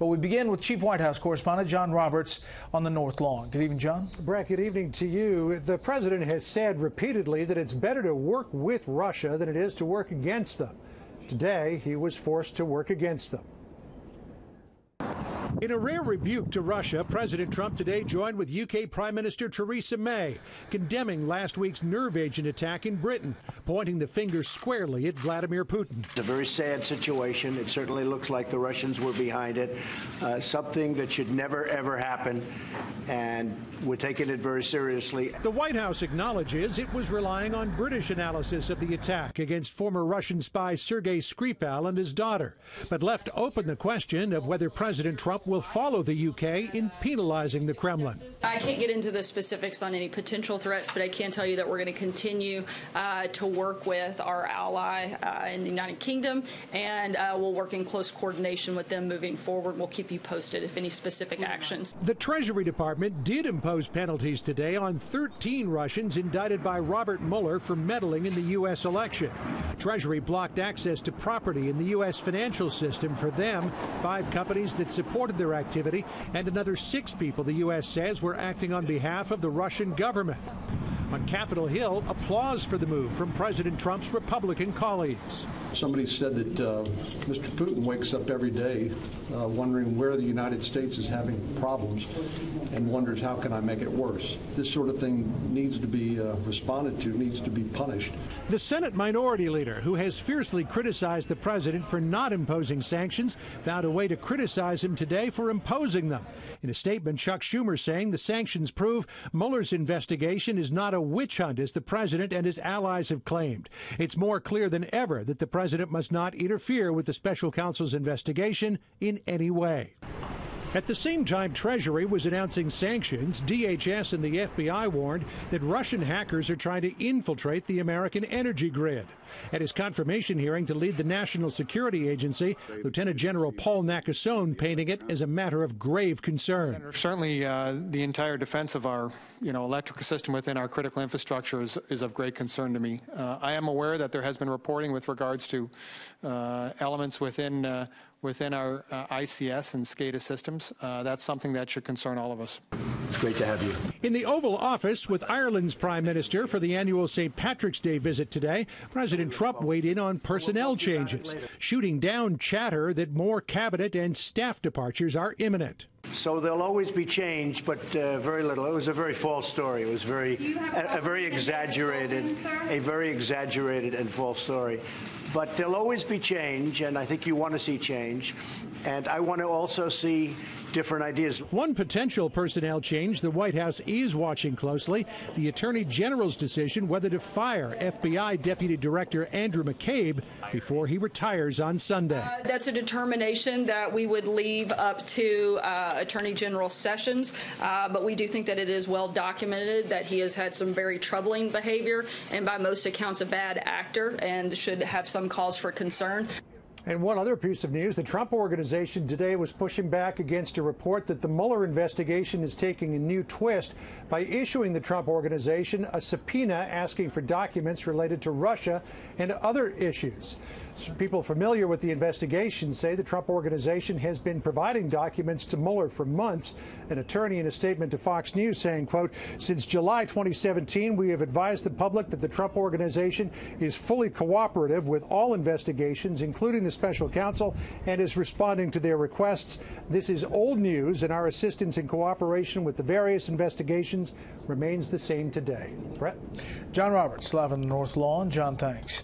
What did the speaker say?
But we begin with Chief White House correspondent John Roberts on the North Lawn. Good evening, John. Brett, good evening to you. The president has said repeatedly that it's better to work with Russia than it is to work against them. Today, he was forced to work against them. In a rare rebuke to Russia, President Trump today joined with UK Prime Minister Theresa May, condemning last week's nerve agent attack in Britain, pointing the finger squarely at Vladimir Putin. It's a very sad situation. It certainly looks like the Russians were behind it, something that should never, ever happen, and we're taking it very seriously. The White House acknowledges it was relying on British analysis of the attack against former Russian spy Sergei Skripal and his daughter, but left open the question of whether President Trump will follow the UK in penalizing the Kremlin. I can't get into the specifics on any potential threats, but I can tell you that we're going to continue to work with our ally in the United Kingdom, and we'll work in close coordination with them moving forward. We'll keep you posted if any specific actions. The Treasury Department did impose penalties today on 13 Russians indicted by Robert Mueller for meddling in the U.S. election. Treasury blocked access to property in the U.S. financial system for them, 5 companies that supported their activity, and another 6 people the U.S. says were acting on behalf of the Russian government. On Capitol Hill, applause for the move from President Trump's Republican colleagues. Somebody said that Mr. Putin wakes up every day wondering where the United States is having problems and wonders how can I make it worse. This sort of thing needs to be responded to, needs to be punished. The Senate Minority Leader, who has fiercely criticized the president for not imposing sanctions, found a way to criticize him today for imposing them. In a statement, Chuck Schumer saying the sanctions prove Mueller's investigation is not a witch hunt, as the president and his allies have claimed. It's more clear than ever that the president must not interfere with the special counsel's investigation in any way. At the same time Treasury was announcing sanctions, DHS and the FBI warned that Russian hackers are trying to infiltrate the American energy grid. At his confirmation hearing to lead the National Security Agency, Lieutenant General Paul Nakasone painting it as a matter of grave concern. Certainly, the entire defense of our electrical system within our critical infrastructure is of great concern to me. I am aware that there has been reporting with regards to elements within our ICS and SCADA systems. That's something that should concern all of us. It's great to have you. In the Oval Office with Ireland's Prime Minister for the annual St. Patrick's Day visit today, President Trump weighed in on personnel changes, shooting down chatter that more cabinet and staff departures are imminent. So there'll always be change, but very little. It was a very false story. It was very exaggerated and false story. But there'll always be change, and I think you want to see change. And I want to also see different ideas. One potential personnel change the White House is watching closely, the Attorney General's decision whether to fire FBI Deputy Director Andrew McCabe before he retires on Sunday. That's a determination that we would leave up to Attorney General Sessions, but we do think that it is well documented that he has had some very troubling behavior and by most accounts a bad actor and should have some cause for concern. And one other piece of news, the Trump Organization today was pushing back against a report that the Mueller investigation is taking a new twist by issuing the Trump Organization a subpoena asking for documents related to Russia and other issues. Some people familiar with the investigation say the Trump Organization has been providing documents to Mueller for months. An attorney in a statement to Fox News saying, quote, "Since July 2017, we have advised the public that the Trump Organization is fully cooperative with all investigations, including the special counsel, and is responding to their requests. This is old news, and our assistance and cooperation with the various investigations remains the same today." Brett? John Roberts, live on the North Lawn. John, thanks.